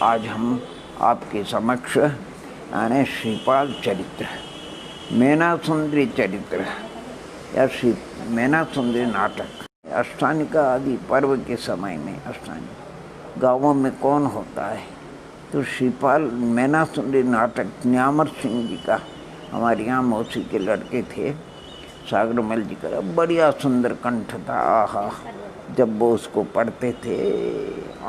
आज हम आपके समक्ष यानी श्रीपाल चरित्र, मैना सुंदरी चरित्र या श्री मैना सुंदरी नाटक, अष्टानिका आदि पर्व के समय में अष्टानिका गाँवों में कौन होता है, तो श्रीपाल मैना सुंदरी नाटक न्यामर सिंह जी का, हमारे यहाँ मौसी के लड़के थे सागरमल जी का, बढ़िया सुंदर कंठ था। आहा, जब वो उसको पढ़ते थे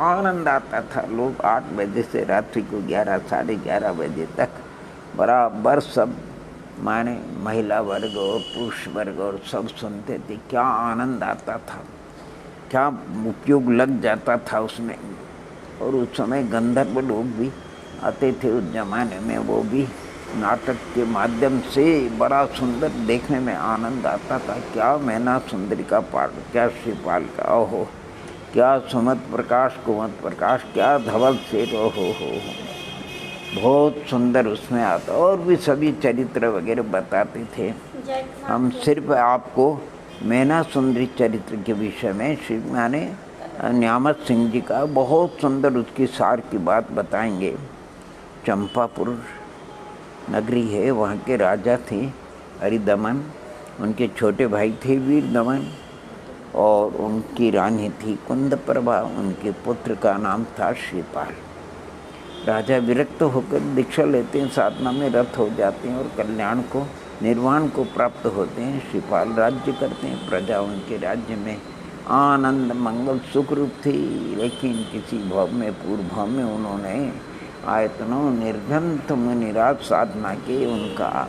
आनंद आता था। लोग 8 बजे से रात्रि को 11 साढ़े 11 बजे तक बराबर सब माने महिला वर्ग और पुरुष वर्ग और सब सुनते थे। क्या आनंद आता था, क्या उपयोग लग जाता था उसमें। और उस समय गंधर्व लोग भी आते थे उस जमाने में, वो भी नाटक के माध्यम से बड़ा सुंदर देखने में आनंद आता था। क्या मैना सुंदरी का पाठ, क्या श्रीपाल का, ओहो क्या सुमत प्रकाश कुमत प्रकाश, क्या धवल शेर, ओहो हो, बहुत सुंदर उसमें आता। और भी सभी चरित्र वगैरह बताते थे। हम सिर्फ आपको मैना सुंदरी चरित्र के विषय में श्री माने न्यामत सिंह जी का बहुत सुंदर उसकी सार की बात बताएंगे। चंपापुर नगरी है, वहाँ के राजा थे हरिदमन, उनके छोटे भाई थे वीर दमन और उनकी रानी थी कुंदप्रभा। उनके पुत्र का नाम था श्रीपाल। राजा विरक्त होकर दीक्षा लेते हैं, साधना में रत हो जाते हैं और कल्याण को निर्वाण को प्राप्त होते हैं। श्रीपाल राज्य करते हैं, प्रजा उनके राज्य में आनंद मंगल सुख रूप थी। लेकिन किसी भाव में पूर्व भाव में उन्होंने आयतनों निर्घंत मुनिराज साधना के उनका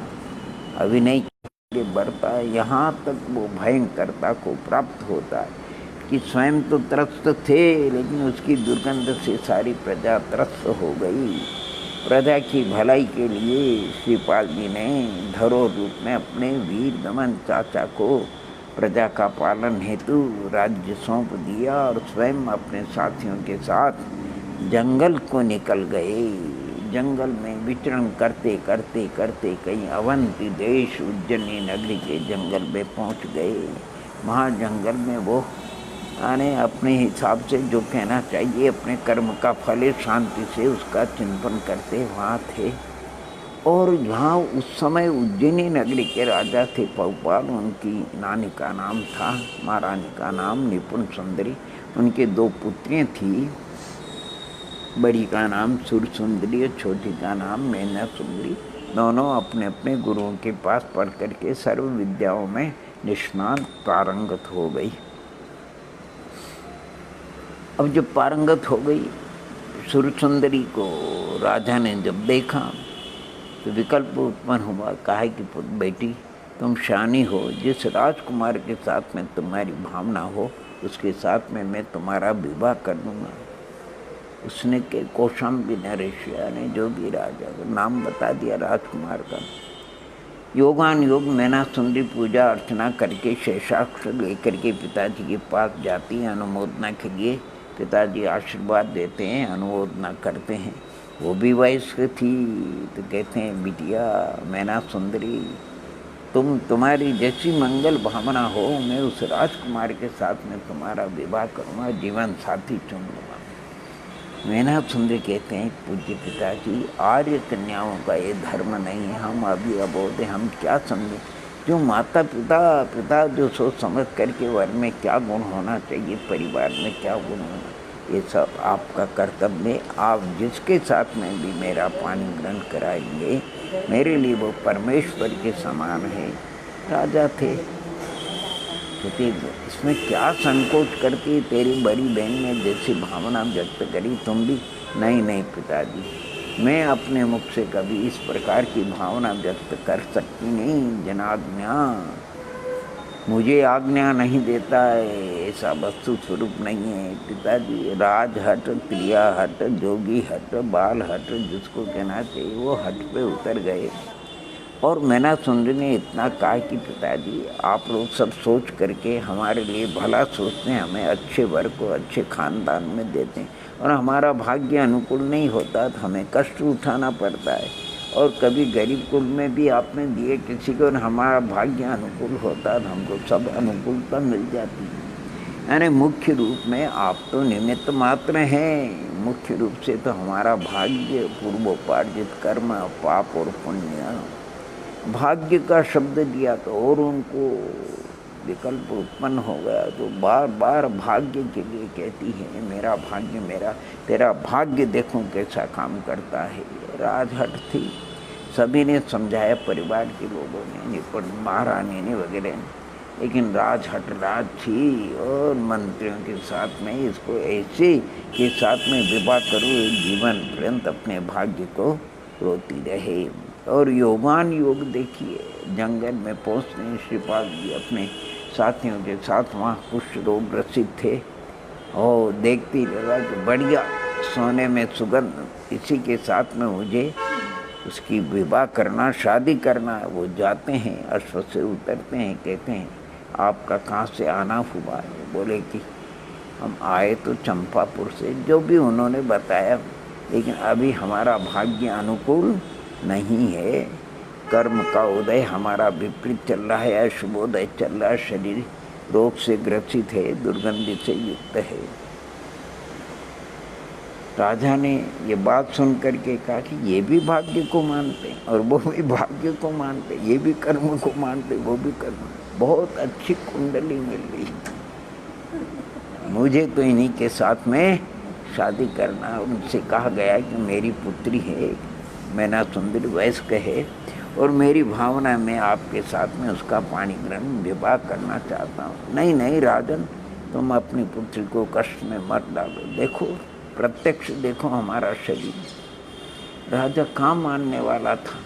अभिनय के बढ़ता है, यहाँ तक वो भयंकरता को प्राप्त होता है कि स्वयं तो त्रस्त थे, लेकिन उसकी दुर्गंध से सारी प्रजा त्रस्त हो गई। प्रजा की भलाई के लिए श्रीपाल जी ने धरोहर रूप में अपने वीर दमन चाचा को प्रजा का पालन हेतु राज्य सौंप दिया और स्वयं अपने साथियों के साथ जंगल को निकल गए। जंगल में विचरण करते करते करते कहीं अवंती देश उज्जैनी नगरी के जंगल में पहुंच गए। वहाँ जंगल में वो आने अपने हिसाब से जो कहना चाहिए अपने कर्म का फल शांति से उसका चिंतन करते वहाँ थे। और यहाँ उस समय उज्जैनी नगरी के राजा थे पहुपाल, उनकी नानी का नाम था, महारानी का नाम निपुण सुंदरी। उनके 2 पुत्रियाँ थी, बड़ी का नाम सुर सुंदरी और छोटी का नाम मैना सुंदरी। दोनों अपने अपने गुरुओं के पास पढ़ करके सर्व विद्याओं में निष्णात पारंगत हो गई। अब जब पारंगत हो गई, सुर सुंदरी को राजा ने जब देखा तो विकल्प उत्पन्न हुआ। कहा कि बेटी तुम शानी हो, जिस राजकुमार के साथ में तुम्हारी भावना हो उसके साथ में मैं तुम्हारा विवाह कर दूँगा। उसने के कौशाम्बी नरेशिया ने जो भी राजा का नाम बता दिया राजकुमार का। योगान योग मैना सुंदरी पूजा अर्चना करके शेषाक्ष लेकर के पिताजी के पास जाती है अनुमोदना के लिए। पिताजी आशीर्वाद देते हैं, अनुमोदना करते हैं। वो भी वयस्क थी तो कहते हैं बिटिया मैना सुंदरी, तुम्हारी जैसी मंगल भावना हो, मैं उस राजकुमार के साथ में तुम्हारा विवाह करूँगा, जीवन साथी चुन लूँगा। मैना सुंदरी कहते हैं पूज्य पिताजी, आर्य कन्याओं का ये धर्म नहीं है, हम अभी अबोध हैं, हम क्या समझें। जो माता पिता जो सोच समझ करके वर में क्या गुण होना चाहिए, परिवार में क्या गुण होना, ये सब आपका कर्तव्य है। आप जिसके साथ में भी मेरा पानी ग्रहण कराएंगे, मेरे लिए वो परमेश्वर के समान है। राजा थे तो इसमें क्या संकोच करके तेरी बड़ी बहन ने जैसी भावना व्यक्त करी तुम भी। नहीं पिताजी, मैं अपने मुख से कभी इस प्रकार की भावना व्यक्त कर सकती नहीं। जनाज्ञा, मुझे आज्ञा नहीं देता है, ऐसा वस्तु स्वरूप नहीं है पिताजी। राज हट, क्रिया हट, जोगी हट, बाल हट, जिसको कहना चाहिए वो हट पे उतर गए। और मैना सुंदरी ने इतना कहा कि पिताजी आप लोग सब सोच करके हमारे लिए भला सोचते हैं, हमें अच्छे वर्ग को अच्छे खानदान में देते हैं, और हमारा भाग्य अनुकूल नहीं होता तो हमें कष्ट उठाना पड़ता है। और कभी गरीब कुल में भी आपने दिए किसी को, हमारा भाग्य अनुकूल होता तो हमको सब अनुकूलता मिल जाती है। यानी मुख्य रूप में आप तो निमित्त मात्र हैं, मुख्य रूप से तो हमारा भाग्य, पूर्वोपार्जित कर्म, पाप और पुण्य। भाग्य का शब्द दिया तो और उनको विकल्प उत्पन्न हो गया, तो बार बार भाग्य के लिए कहती है, मेरा भाग्य, मेरा तेरा भाग्य देखो कैसा काम करता है। राजहट थी, सभी ने समझाया, परिवार के लोगों ने, निपुण महारानी ने वगैरह ने, लेकिन राजहट राज थी और मंत्रियों के साथ में इसको ऐसे के साथ में विवाह करो, जीवन पर्यंत अपने भाग्य को रोती रहे। और योगान योग देखिए, जंगल में पहुँचते हैं श्रीपाद जी अपने साथियों के साथ, वहाँ कुछ रोग ग्रसित थे और देखती लगा कि बढ़िया सोने में सुगंध, इसी के साथ में मुझे उसकी विवाह करना, शादी करना। वो जाते हैं, अश्व से उतरते हैं, कहते हैं आपका कहाँ से आना हुआ है? बोले कि हम आए तो चंपापुर से, जो भी उन्होंने बताया, लेकिन अभी हमारा भाग्य अनुकूल नहीं है, कर्म का उदय हमारा विपरीत चल रहा है, अशुभोदय चल रहा है, शरीर रोग से ग्रसित है, दुर्गंधि से युक्त है। राजा ने ये बात सुन करके कहा कि ये भी भाग्य को मानते हैं और वो भी भाग्य को मानते, ये भी कर्म को मानते, वो भी कर्म। बहुत अच्छी कुंडली मिल रही, मुझे तो इन्हीं के साथ में शादी करना। उनसे कहा गया कि मेरी पुत्री है, मैना सुंदरी वयस्क है और मेरी भावना में आपके साथ में उसका पाणी ग्रहण विवाह करना चाहता हूँ। नहीं नहीं राजन, तुम अपनी पुत्री को कष्ट में मत डालो, देखो प्रत्यक्ष देखो हमारा शरीर। राजा कहाँ मानने वाला था,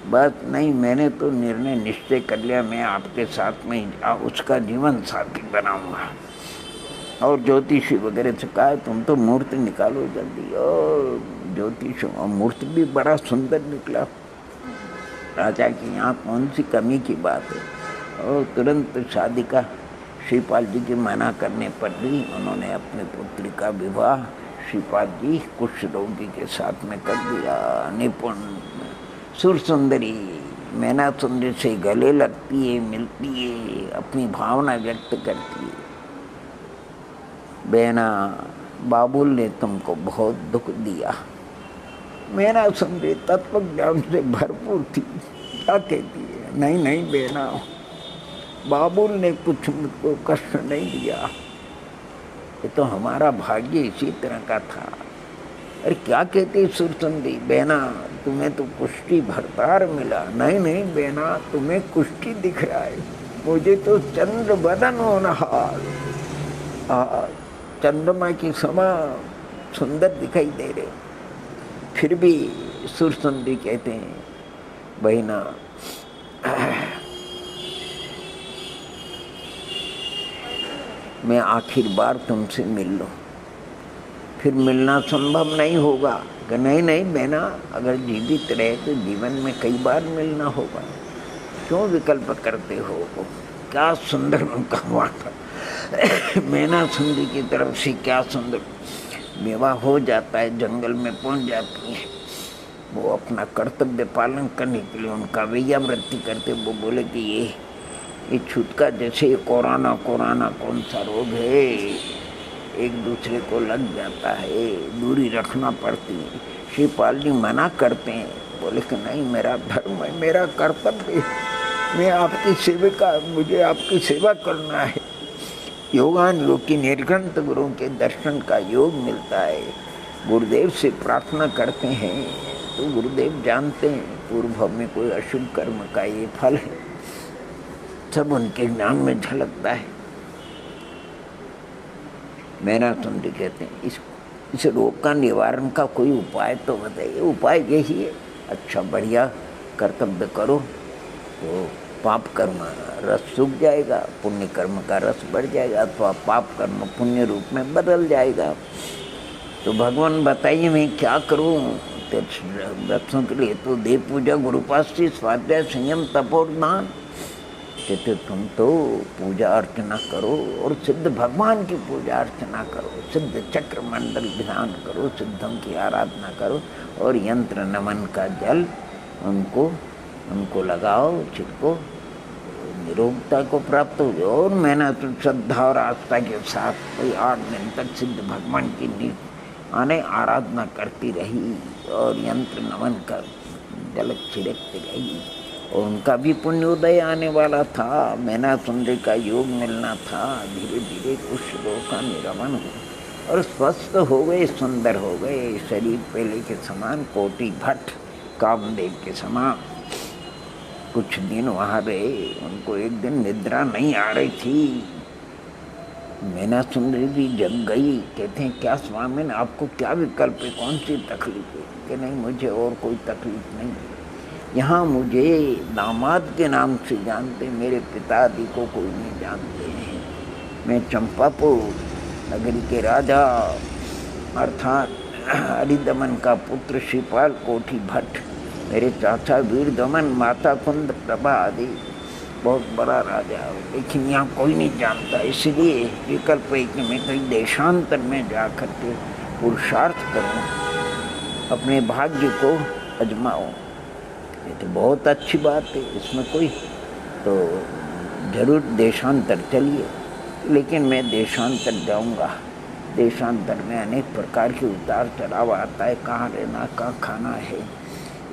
बस नहीं, मैंने तो निर्णय निश्चय कर लिया, मैं आपके साथ में उसका जीवन साथी बनाऊंगा। और ज्योतिषी वगैरह से कहा तुम तो मूर्ति निकालो जल्दी, और ज्योतिष मूर्ति भी बड़ा सुंदर निकला। राजा की यहाँ कौन सी कमी की बात है, और तुरंत शादी का श्रीपाल जी के मना करने पर भी उन्होंने अपनी पुत्री का विवाह श्रीपाल जी कुष्ठ रोगी के साथ में कर दिया। निपुण सुर सुंदरी मैना सुंदरी से गले लगती है, मिलती है, अपनी भावना व्यक्त करती है। बेना, बाबुल ने तुमको बहुत दुख दिया। मैना सुंदरी तत्व ज्ञान से भरपूर थी, क्या कहती है, नहीं नहीं बेना, बाबुल ने कुछ मुझको कष्ट नहीं दिया, ये तो हमारा भाग्य इसी तरह का था। अरे क्या कहती सुरसुंदी, बेना तुम्हें तो कुष्ठी भरतार मिला। नहीं नहीं बेना, तुम्हें कुष्ठी दिख रहा है, मुझे तो चंद्र बदन होनहार, चंद्रमा की समा सुंदर दिखाई दे रहे। फिर भी सुरसुंदी कहते हैं बहना, मैं आखिर बार तुमसे मिल लूँ, फिर मिलना संभव नहीं होगा। कि नहीं नहीं बहना, अगर जीवित रहे तो जीवन में कई बार मिलना होगा, क्यों विकल्प करते हो? क्या सुंदर उनका वाटा, मैना सुंदरी की तरफ से क्या सुंदर विवाह हो जाता है, जंगल में पहुंच जाती है। वो अपना कर्तव्य पालन करने के लिए उनका वैयावृत्ति करते। वो बोले कि ये छुटका जैसे कोरोना कौन सा रोग है, एक दूसरे को लग जाता है, दूरी रखना पड़ती है। श्रीपाल जी मना करते हैं, बोले कि नहीं, मेरा धर्म है, मेरा कर्तव्य है, मैं आपकी सेविका, मुझे आपकी सेवा करना है। योगान योग की निर्घंट गुरुओं के दर्शन का योग मिलता है। गुरुदेव से प्रार्थना करते हैं तो गुरुदेव जानते हैं पूर्व में कोई अशुभ कर्म का ये फल है, सब उनके ज्ञान में झलकता है। मैना सुंदरी कहते हैं इस रोग का निवारण का कोई उपाय तो बताइए। उपाय यही है, अच्छा बढ़िया कर्तव्य करो तो पाप कर्म रस सूख जाएगा, पुण्य कर्म का रस बढ़ जाएगा, अथवा पाप कर्म पुण्य रूप में बदल जाएगा। तो भगवान बताइए मैं क्या करूं? व्रतों के लिए तो देव पूजा, गुरुपाष्टि, स्वाध्याय, संयम, तपोदान। कहते तुम तो पूजा अर्चना करो और सिद्ध भगवान की पूजा अर्चना करो, सिद्ध चक्र मंडल ध्यान करो, सिद्धों की आराधना करो और यंत्र नमन का जल उनको लगाओ, छिड़को, निरोगता को प्राप्त हो जाओ। और मैंने तो श्रद्धा और आस्था के साथ कोई 8 दिन तक सिद्ध भगवान की आने आराधना करती रही और यंत्र नमन कर झलक छिड़कती रही। और उनका भी पुण्योदय आने वाला था, मैना सुंदरी का योग मिलना था। धीरे धीरे कुछ रोग का निरमन हो और स्वस्थ हो गए, सुंदर हो गए, शरीर पहले के समान, कोटि भट्ट कामदेव के समान। कुछ दिन वहाँ रहे, उनको एक दिन निद्रा नहीं आ रही थी। मैना सुंदरी भी जग गई। कहते हैं क्या स्वामी ने आपको क्या विकल्प है, कौन सी तकलीफ है? कि नहीं मुझे और कोई तकलीफ नहीं, यहाँ मुझे दामाद के नाम से जानते, मेरे पिताजी को कोई नहीं जानते हैं। मैं चंपापुर नगरी के राजा अर्थात हरिदमन का पुत्र श्रीपाल कोठी भट्ट, मेरे चाचा वीर दमन, माता कुंद प्रभा आदि बहुत बड़ा राजा हो, लेकिन यहाँ कोई नहीं जानता। इसलिए विकल्प है कि मैं कहीं देशांतर में जा कर के पुरुषार्थ करूँ, अपने भाग्य को अजमाऊँ। ये तो बहुत अच्छी बात है, इसमें कोई तो जरूर देशांतर चलिए। लेकिन मैं देशांतर जाऊँगा, देशांतर में अनेक प्रकार के उतार चढ़ाव आता है, कहाँ रहना, कहाँ खाना है,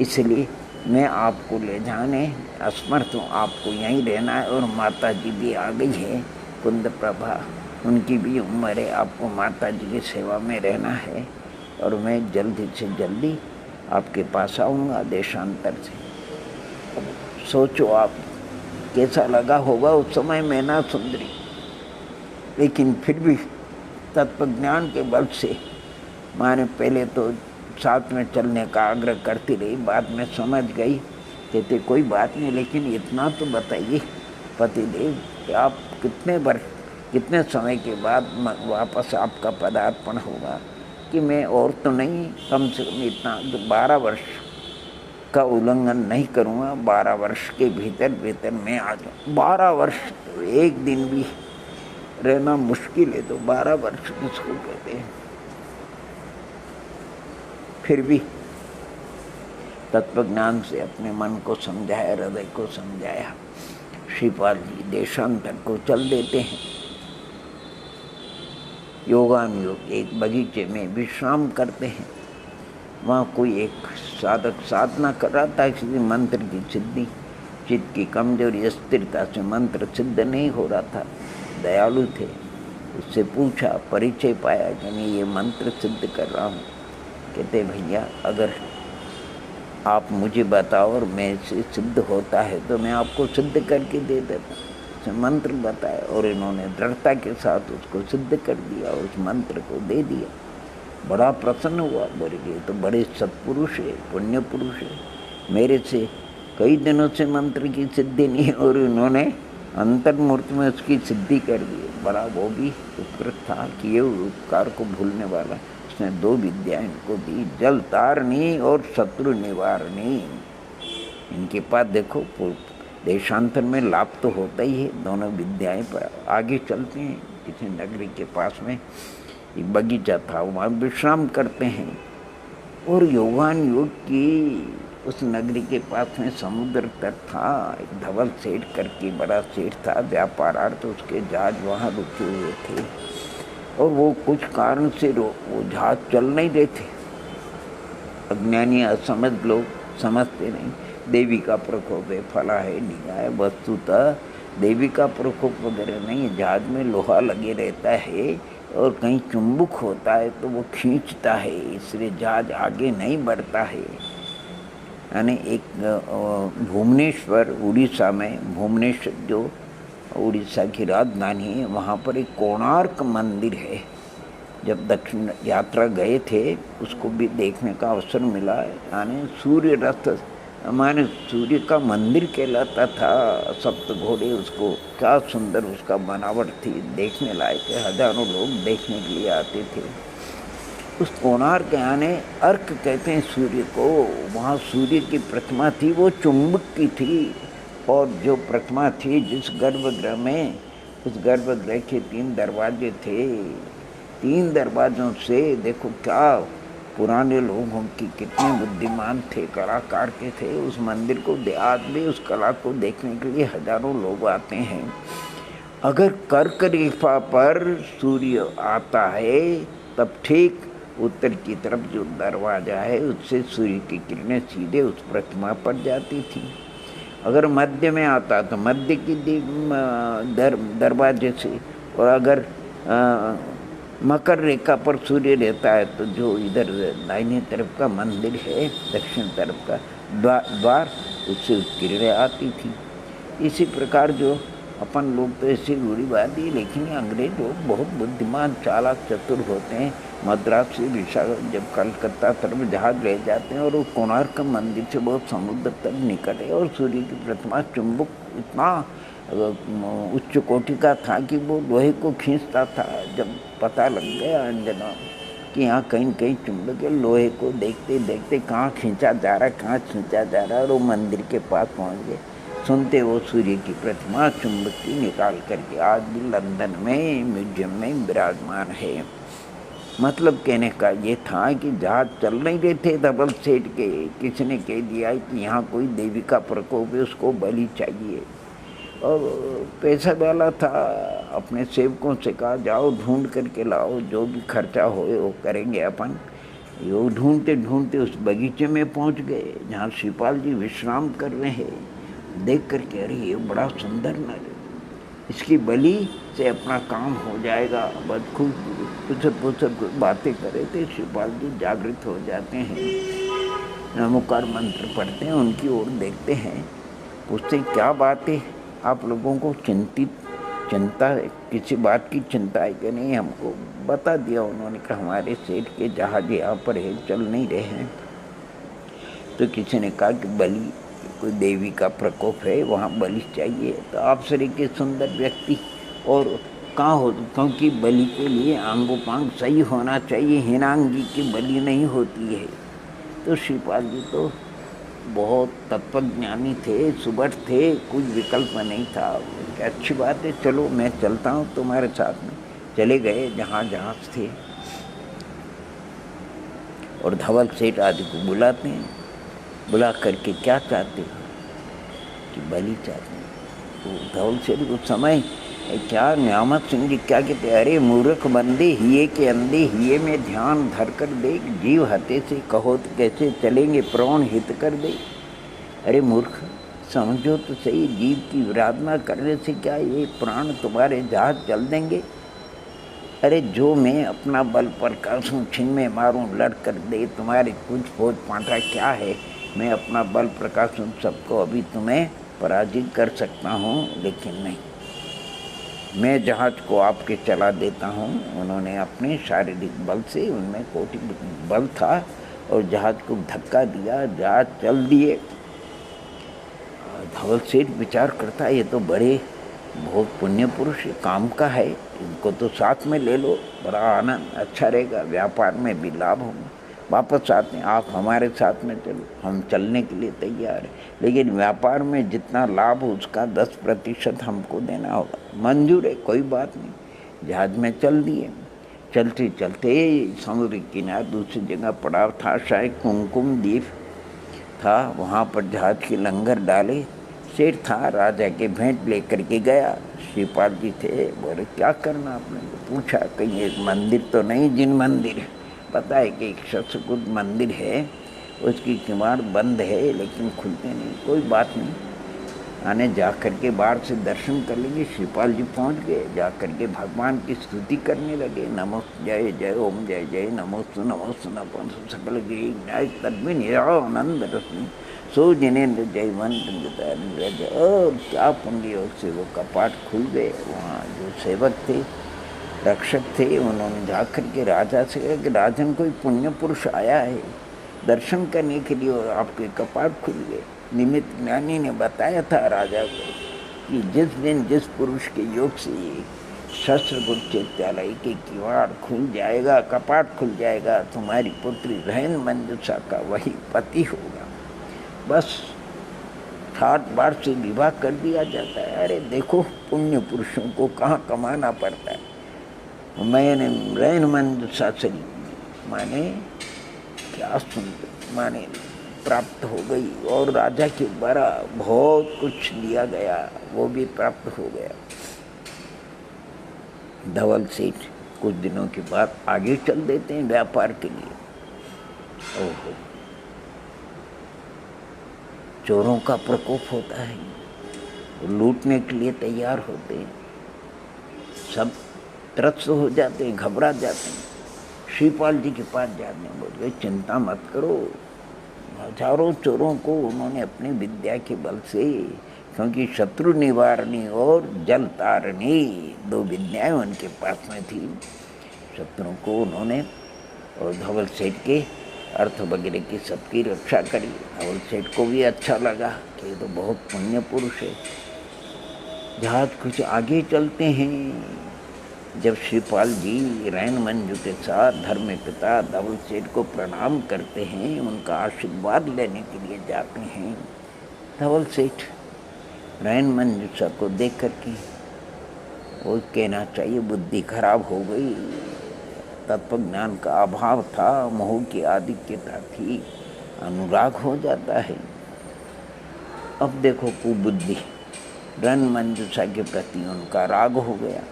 इसलिए मैं आपको ले जाने असमर्थ हूँ, आपको यहीं रहना है। और माता जी भी आ गई है, कुंद प्रभा, उनकी भी उम्र है, आपको माता जी की सेवा में रहना है। और मैं जल्दी से जल्दी आपके पास आऊँगा देशांतर से। अब सोचो आप कैसा लगा होगा उस समय मैना सुंदरी। लेकिन फिर भी तत्वज्ञान के बल से माने पहले तो साथ में चलने का आग्रह करती रही, बाद में समझ गई। कहते कोई बात नहीं, लेकिन इतना तो बताइए पतिदेव कि आप कितने समय के बाद वापस आपका पदार्पण होगा? कि मैं और तो नहीं, कम से कम इतना 12 वर्ष का उल्लंघन नहीं करूँगा, 12 वर्ष के भीतर मैं आ जाऊँ। 12 वर्ष एक दिन भी रहना मुश्किल है, तो 12 वर्ष किसको कहते हैं? फिर भी तत्वज्ञान से अपने मन को समझाया, हृदय को समझाया। श्रीपाल जी देशांतर को चल देते हैं। योगानुयोग एक बगीचे में विश्राम करते हैं। वहाँ कोई एक साधक साधना कर रहा था, किसी मंत्र की सिद्धि, चित्त की कमजोरी, अस्थिरता से मंत्र सिद्ध नहीं हो रहा था। दयालु थे, उससे पूछा, परिचय पाया कि मैं ये मंत्र सिद्ध कर रहा हूँ। कहते भैया अगर आप मुझे बताओ और मैं से सिद्ध होता है तो मैं आपको सिद्ध करके दे देता। उसे मंत्र बताया और इन्होंने दृढ़ता के साथ उसको सिद्ध कर दिया और उस मंत्र को दे दिया। बड़ा प्रसन्न हुआ, बोले ये तो बड़े सत्पुरुष है, पुण्य पुरुष है, मेरे से कई दिनों से मंत्र की सिद्धि नहीं और इन्होंने अंतर्मूर्ति में उसकी सिद्धि कर दी। बड़ा वो भी उत्कृष्ट था कि ये उपकार को भूलने वाला। उसने 2 विद्या इनको दी, जल तारणी और शत्रु निवारणी। इनके पास देखो देशांतर में लाभ तो होता ही है, दोनों विद्याएं। पर आगे चलते हैं, किसी नगरी के पास में एक बगीचा था, वहाँ विश्राम करते हैं। और योगान योग की उस नगरी के पास में समुद्र तट था। एक धवल सेठ करके बड़ा सेठ था, व्यापारार्थ उसके जहाज वहाँ रुके हुए थे और वो कुछ कारण से वो जहाज चल नहीं रहे थे। अज्ञानी असमझ लोग समझते नहीं, देवी का प्रकोप है, फला है, ढीला है। वस्तुतः देवी का प्रकोप वगैरह नहीं, जहाज में लोहा लगे रहता है और कहीं चुंबक होता है तो वो खींचता है, इसलिए जहाज आगे नहीं बढ़ता है। यानी एक भुवनेश्वर उड़ीसा में, भुवनेश्वर जो उड़ीसा की राजधानी है, वहाँ पर एक कोणार्क मंदिर है। जब दक्षिण यात्रा गए थे उसको भी देखने का अवसर मिला। यानी सूर्य रथ माने सूर्य का मंदिर कहलाता था। सप्त घोड़े, उसको क्या सुंदर उसका बनावट थी, देखने लायक है। हजारों लोग देखने के लिए आते थे। उस कोणार्क यानी अर्क कहते हैं सूर्य को, वहाँ सूर्य की प्रतिमा थी, वो चुंबक की थी। और जो प्रतिमा थी जिस गर्भगृह में, उस गर्भगृह के 3 दरवाजे थे। 3 दरवाजों से देखो क्या पुराने लोगों की कितने बुद्धिमान थे, कलाकार के थे। उस मंदिर को आज भी उस कला को देखने के लिए हजारों लोग आते हैं। अगर कर्क रेखा पर सूर्य आता है तब ठीक उत्तर की तरफ जो दरवाज़ा है उससे सूर्य की किरणें सीधे उस प्रतिमा पर जाती थी। अगर मध्य में आता तो मध्य की दरवाजे से, और अगर मकर रेखा पर सूर्य रहता है तो जो इधर दाहिनी तरफ का मंदिर है, दक्षिण तरफ का द्वार, उससे किरणें आती थी। इसी प्रकार जो अपन लोग तो ऐसी रूढ़िवादी, लेकिन अंग्रेज लोग बहुत बुद्धिमान, चालाक, चतुर होते हैं। मद्रास से विशाखा जब कलकत्ता तरफ जहाज ले जाते हैं और वो कोणार्क मंदिर से बहुत समुद्र तक निकट है, और सूर्य की प्रतिमा चुंबक इतना उच्च कोटि का था कि वो लोहे को खींचता था। जब पता लग गया अंजना कि यहाँ कहीं कहीं चुंबक है, लोहे को देखते देखते कहाँ खींचा जा रहा है, कहाँ खींचा जा रहा है, और वो मंदिर के पास पहुँच गए। सुनते वो सूर्य की प्रतिमा चुंबक की निकाल करके आज भी लंदन में म्यूजियम में विराजमान है। मतलब कहने का ये था कि जहाज चल नहीं रहे थे डबल सेट के, किसी ने कह दिया कि यहाँ कोई देवी का प्रकोप है, उसको बलि चाहिए, और पैसा वाला था, अपने सेवकों से कहा जाओ ढूंढ करके लाओ, जो भी खर्चा होए वो करेंगे अपन। वो ढूंढते ढूंढते उस बगीचे में पहुंच गए जहाँ शिवपाल जी विश्राम कर रहे हैं। देख करके अरे ये बड़ा सुंदर नर, इसकी बलि से अपना काम हो जाएगा। बस खूब कुछ बातें करे थे। शिवपाल जी जागृत हो जाते हैं, नमोकार मंत्र पढ़ते हैं, उनकी ओर देखते हैं, पूछते क्या बात है, आप लोगों को चिंता है, किसी बात की चिंता है कि नहीं? हमको बता दिया उन्होंने कहा हमारे सेठ के जहाज यहाँ पर है, चल नहीं रहे हैं। तो किसी ने कहा कि बलि, कोई देवी का प्रकोप है, वहाँ बलि चाहिए। तो आप सरी के सुंदर व्यक्ति और कहाँ हो, क्योंकि बलि के लिए आंगोपांग सही होना चाहिए, हीनांगी की बलि नहीं होती है। तो शिवपाल जी तो बहुत तत्वज्ञानी थे, सुबह थे, कुछ विकल्प नहीं था। अच्छी बात है, चलो मैं चलता हूँ तुम्हारे साथ में। चले गए जहाँ जहाज थे, और धवल सेठ आदि को बुलाते हैं। बुला करके क्या चाहते हो? कि बलि चाहते हैं। तो धवल सेठ उस समय क्या न्यामत सिंह जी क्या कहते, अरे मूर्ख बंदे, हिये के अंधे, हिये में ध्यान धर कर देख, जीव हते से कहो तो कैसे चलेंगे, प्राण हित कर दे। अरे मूर्ख, समझो तो सही, जीव की विराधना करने से क्या ये प्राण तुम्हारे जहाज चल देंगे? अरे जो मैं अपना बल प्रकाशूं, छिन में मारूं, लड़ कर दे, तुम्हारे कुछ फौज पांठा क्या है? मैं अपना बल प्रकाशूं, सबको अभी तुम्हें पराजित कर सकता हूँ, लेकिन नहीं, मैं जहाज को आपके चला देता हूँ। उन्होंने अपने शारीरिक बल से, उनमें कोटि बल था, और जहाज को धक्का दिया, जहाज चल दिए। धवल सेठ विचार करता ये तो बड़े बहुत पुण्य पुरुष काम का है, इनको तो साथ में ले लो, बड़ा आनंद, अच्छा रहेगा, व्यापार में भी लाभ होगा। वापस आते हैं, आप हमारे साथ में चलो, हम चलने के लिए तैयार हैं, लेकिन व्यापार में जितना लाभ हो उसका 10% हमको देना होगा। मंजूर है, कोई बात नहीं। जहाज में चल दिए। चलते चलते समुद्र किनारे दूसरी जगह पड़ाव था, शायद कुमकुम द्वीप था, वहाँ पर जहाज के लंगर डाले। सेठ था, राजा के भेंट लेकर के गया। शिवपाल जी थे, बोले क्या करना आपने? पूछा कहीं एक मंदिर तो नहीं? जिन मंदिर है, पता है कि एक शस्त्रकुट मंदिर है, उसकी किवाड़ बंद है, लेकिन खुलते नहीं। कोई बात नहीं, आने जा करके बाहर से दर्शन कर लेंगे। शिवपाल जी पहुँच गए, जा करके भगवान की स्तुति करने लगे। नमो जय जय ओम जय जय नमोस्तु नमोस्तु नमः सकल गिरि न्याय तद्मिन आनंद रश्मि सो जिनेन्द्र जयवंत। और क्या पुण्य से वो कपाट खुल गए। वहाँ जो सेवक थे, रक्षक थे, उन्होंने जाकर के राजा से कहा कि राजन कोई पुण्य पुरुष आया है दर्शन करने के लिए, और आपके कपाट खुल गए। निमित्त ज्ञानी ने बताया था राजा को कि जिस दिन जिस पुरुष के योग से शस्त्रकुट चैत्यालय के किवाड़ खुल जाएगा, कपाट खुल जाएगा, तुम्हारी पुत्री रहन मंजुषा का वही पति होगा। बस 60 बार से विवाह कर दिया जाता है। अरे देखो, पुण्य पुरुषों को कहाँ कमाना पड़ता है। मैंने रहन मंजुषा से माने क्या सुंदर, माने प्राप्त हो गई, और राजा के द्वारा बहुत कुछ दिया गया, वो भी प्राप्त हो गया। धवल सेठ कुछ दिनों के बाद आगे चल देते हैं व्यापार के लिए। ओहो, चोरों का प्रकोप होता है, लूटने के लिए तैयार होते हैं, सब त्रस्त हो जाते हैं, घबरा जाते हैं। श्रीपाल जी के पास जाने बोले चिंता मत करो, हजारों चोरों को उन्होंने अपनी विद्या के बल से, क्योंकि शत्रु निवारणी और जल तारणी दो विद्याएं उनके पास में थी, शत्रु को उन्होंने और धवल सेठ के अर्थ वगैरह की सबकी रक्षा करी। धवल सेठ को भी अच्छा लगा कि ये तो बहुत पुण्य पुरुष है। जहाज कुछ आगे चलते हैं, जब श्रीपाल जी रैन मंजू के साथ धर्म पिता धवल सेठ को प्रणाम करते हैं, उनका आशीर्वाद लेने के लिए जाते हैं, धवल सेठ रैन मंजूषा को देख करके वो कहना चाहिए बुद्धि खराब हो गई, तत्व ज्ञान का अभाव था, मोह की आधिक्यता थी, अनुराग हो जाता है। अब देखो कुबुद्धि, रैन मंजूषा के प्रति उनका राग हो गया।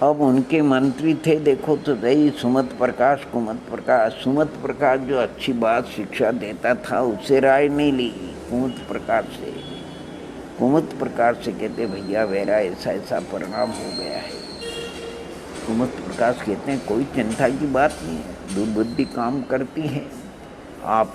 अब उनके मंत्री थे, देखो तो सही, सुमत प्रकाश कुमत प्रकाश। सुमत प्रकाश जो अच्छी बात शिक्षा देता था उससे राय नहीं ली, कुमत प्रकाश से। कुमत प्रकाश से कहते भैया मेरा ऐसा ऐसा परिणाम हो गया है। कुमत प्रकाश कहते हैं कोई चिंता की बात नहीं है, दुर्बुद्धि काम करती है, आप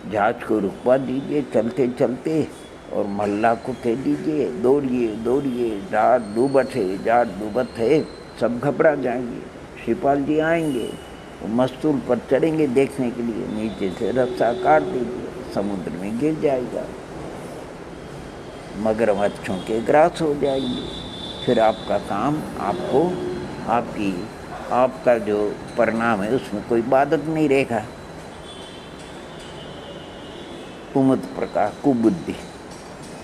जहाज को रुकवा दीजिए चलते चलते और मल्ला को कह दीजिए दौड़िए दौड़िए, जहाज डूबत है, जहाज डूबत है। सब घबरा जाएंगे, श्रीपाल जी आएंगे, वो मस्तूल पर चढ़ेंगे देखने के लिए, नीचे से रास्ता काट दीजिए, समुद्र में गिर जाएगा, मगरमच्छों के ग्रास हो जाएंगे, फिर आपका काम, आपको आपका जो परिणाम है उसमें कोई बाधक नहीं रहेगा। कुमत प्रकाश कुबुद्धि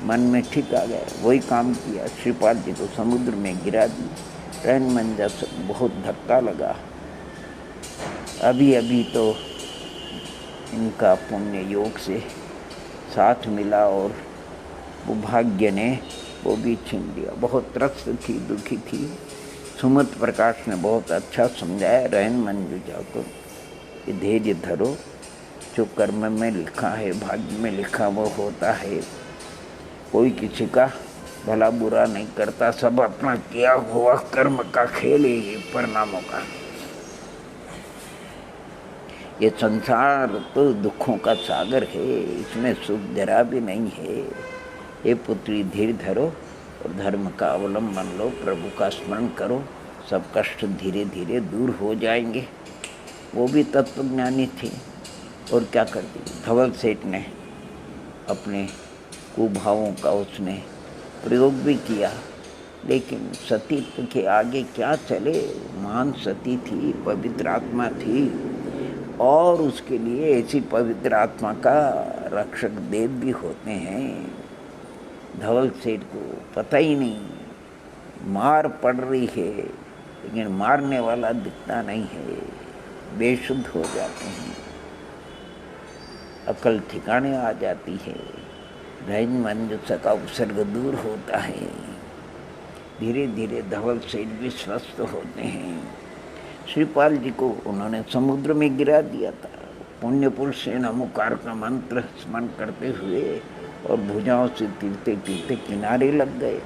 मन में ठीक आ गया, वही काम किया, श्रीपाल जी को समुद्र में गिरा दी। रैन मंजा से बहुत धक्का लगा। अभी अभी तो इनका पुण्य योग से साथ मिला और वो भाग्य ने वो भी छीन लिया। बहुत त्रस्त थी, दुखी थी। सुमत प्रकाश ने बहुत अच्छा समझाया रैन मंजूजा को कि धैर्य धरो, जो कर्म में लिखा है, भाग्य में लिखा वो होता है, कोई किसी का भला बुरा नहीं करता, सब अपना किया हुआ कर्म का खेल है, ये परिणामों का। ये संसार तो दुखों का सागर है, इसमें सुख जरा भी नहीं है। ये पुत्री धीर धरो और धर्म का अवलंबन लो, प्रभु का स्मरण करो, सब कष्ट धीरे धीरे दूर हो जाएंगे। वो भी तत्वज्ञानी थी और क्या करती, धवल सेठ ने अपने कुभावों का उसने प्रयोग भी किया, लेकिन सतीत्व के आगे क्या चले। महान सती थी, पवित्र आत्मा थी, और उसके लिए ऐसी पवित्र आत्मा का रक्षक देव भी होते हैं। धवल सेठ को पता ही नहीं, मार पड़ रही है लेकिन मारने वाला दिखता नहीं है, बेशुद्ध हो जाते हैं, अकल ठिकाने आ जाती है, रैन मंजूषा का उपसर्ग दूर होता है, धीरे धीरे धवल सेठ भी स्वस्थ होते हैं। श्रीपाल जी को उन्होंने समुद्र में गिरा दिया था। पुण्य पुरुष से नमोकार का मंत्र स्मरण करते हुए और भुजाओं से तीरते तीरते किनारे लग गए।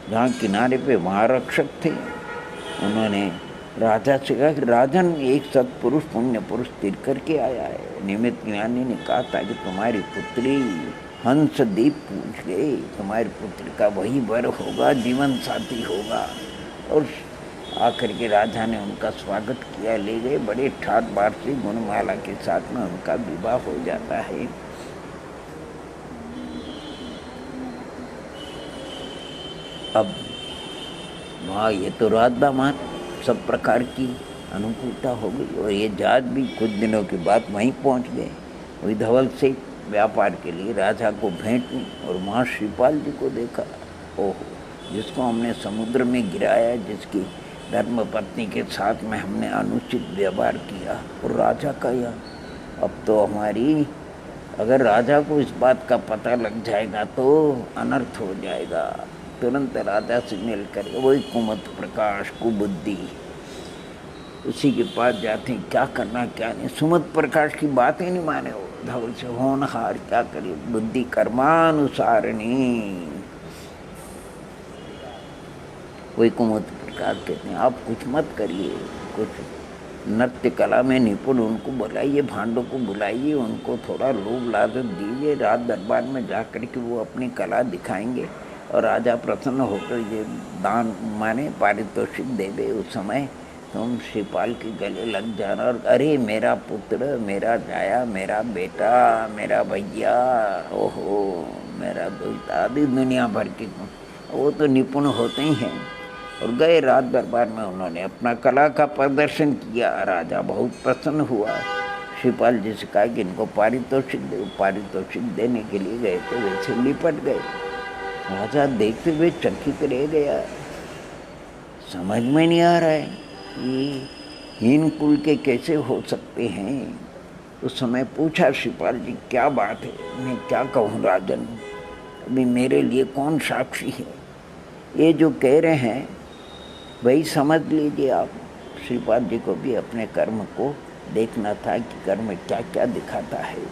जहाँ किनारे पे महारक्षक थे, उन्होंने राजा से कहा कि राजन एक सत्पुरुष पुण्य पुरुष तीर करके आया है। निमित्त ज्ञानी ने कहा था कि तुम्हारी पुत्री हंसदीप पूछ गए, तुम्हारी पुत्री का वही वर होगा, जीवन साथी होगा। और आकर के राजा ने उनका स्वागत किया, ले गए। बड़े ठाट बाट से गुणमाला के साथ में उनका विवाह हो जाता है। अब वहाँ ये तो रात दामाद सब प्रकार की अनुकूलता हो गई और ये जहाज भी कुछ दिनों के बाद वहीं पहुँच गए। वही धवल से व्यापार के लिए राजा को भेंट हुई और वहाँ श्रीपाल जी को देखा। ओहो, जिसको हमने समुद्र में गिराया, जिसकी धर्म पत्नी के साथ में हमने अनुचित व्यवहार किया, और राजा का यह, अब तो हमारी, अगर राजा को इस बात का पता लग जाएगा तो अनर्थ हो जाएगा। तुरंत राजा से मिल कर वही कुमत प्रकाश कुबुद्धि उसी के पास जाते हैं, क्या करना क्या नहीं। सुमत प्रकाश की बात ही नहीं माने वो, धवल से होनहार क्या करिए, बुद्धि कर्मानुसारणी। कोई कुमुद प्रकाश कहते हैं आप कुछ मत करिए, कुछ नृत्य कला में निपुण उनको बुलाइए, भांडों को बुलाइए, उनको थोड़ा लोभ लालच दीजिए, राज दरबार में जाकर के वो अपनी कला दिखाएंगे और राजा प्रसन्न होकर ये दान माने पारितोषिक दे दे। उस समय तुम शिवपाल के गले लग जाना और अरे मेरा पुत्र, मेरा जाया, मेरा बेटा, मेरा भैया, ओहो मेरा दोस्त आदि दुनिया भर की, वो तो निपुण होते ही हैं। और गए राज दरबार में, उन्होंने अपना कला का प्रदर्शन किया। राजा बहुत प्रसन्न हुआ। शिवपाल जी से कहा कि इनको पारितोषिक दे। पारितोषिक देने के लिए गए तो वैसे लिपट गए। राजा देखते हुए चकित रह गया, समझ में नहीं आ रहा है ये हीन कुल के कैसे हो सकते हैं। उस समय पूछा शिवपाल जी क्या बात है, मैं क्या कहूँ राजन, अभी मेरे लिए कौन साक्षी है, ये जो कह रहे हैं वही समझ लीजिए आप। श्रीपाद जी को भी अपने कर्म को देखना था कि कर्म क्या क्या दिखाता है।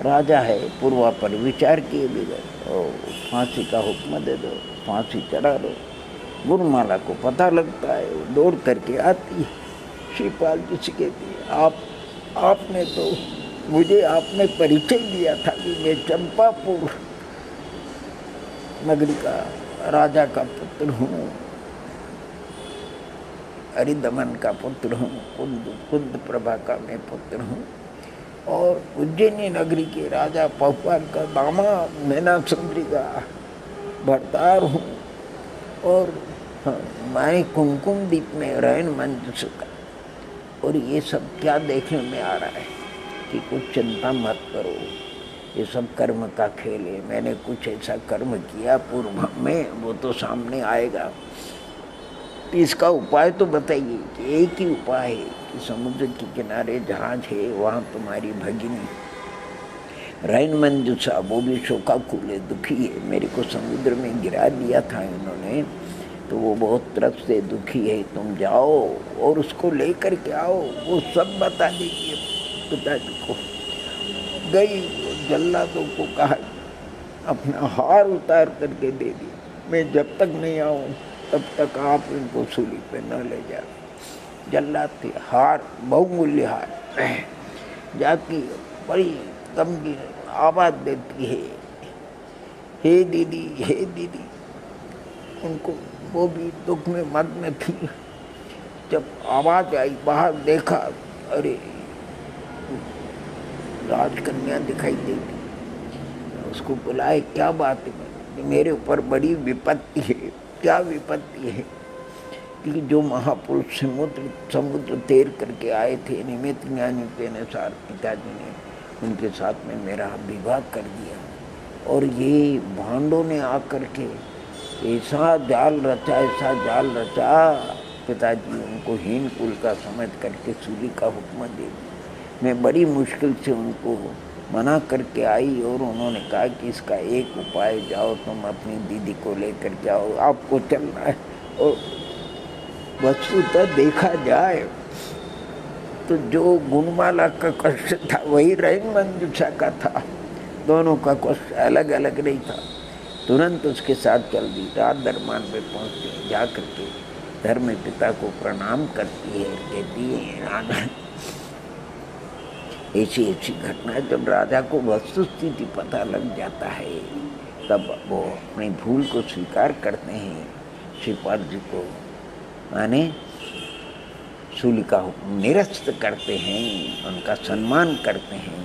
राजा है, पूर्वा पर विचार किए बगैर और फांसी का हुक्म दे दो, फांसी चढ़ा दो। गुरुमाला को पता लगता है, वो दौड़ करके आती है, श्रीपाल जी से कहती है आपने तो मुझे आपने परिचय दिया था कि मैं चंपापुर नगरी का राजा का पुत्र हूँ, हरिदमन का पुत्र हूँ, कुंद प्रभा का मैं पुत्र हूँ और उज्जैनी नगरी के राजा पहुपाल का दामाद मैना सुंदरी का भरतार हूँ और मैं कुमकुम दीप में रैन मंच का। और ये सब क्या देखने में आ रहा है कि कुछ चिंता मत करो, ये सब कर्म का खेल है। मैंने कुछ ऐसा कर्म किया पूर्व में, वो तो सामने आएगा। इसका उपाय तो बताइए कि एक ही उपाय है कि समुद्र के किनारे जहाज है, वहाँ तुम्हारी भगिनी रैन मंजूषा, वो भी शोकाकुल है, दुखी है। मेरे को समुद्र में गिरा दिया था इन्होंने, तो वो बहुत तरफ से दुखी है। तुम जाओ और उसको लेकर के आओ, वो सब बता देगी पिताजी को। गई, जल्लादों को कहा अपना हार उतार करके दे दी, मैं जब तक नहीं आऊँ तब तक आप इनको सूली पे न ले जाओ। जल्लाद थे, हार बहुमूल्य हार, जाती बड़ी गंभीर आवाज़ देती है, हे दीदी, हे दीदी। उनको वो भी दुख में मग्न थी। जब आवाज़ आई, बाहर देखा, अरे राजकन्या दिखाई देती। उसको बुलाए, क्या बात है, मेरे ऊपर बड़ी विपत्ति है। क्या विपत्ति है कि जो महापुरुष समुद्र तैर करके आए थे, निमित्त ज्ञानी के अनुसार पिताजी ने उनके साथ में मेरा विवाह कर दिया और ये भांडों ने आकर के ऐसा जाल रचा, ऐसा जाल रचा। पिताजी उनको हीन कुल का समझ करके सूली का हुक्म दे दिया। मैं बड़ी मुश्किल से उनको मना करके आई और उन्होंने कहा कि इसका एक उपाय, जाओ तुम अपनी दीदी को लेकर जाओ, आपको चलना है। और वस्तुतः देखा जाए तो जो गुणमाला का कष्ट था वही रैन मंजूषा का था, दोनों का कष्ट अलग अलग नहीं था। तुरंत उसके साथ चल दी, रात दरबार में पहुँचती, जा करके धर्म पिता को प्रणाम करती है, कहती है राजा ऐसी ऐसी घटना। जब राजा को वस्तु स्थिति पता लग जाता है तब वो अपनी भूल को स्वीकार करते हैं, श्रीपाद जी को माने सूली का हुक्म निरस्त करते हैं, उनका सम्मान करते हैं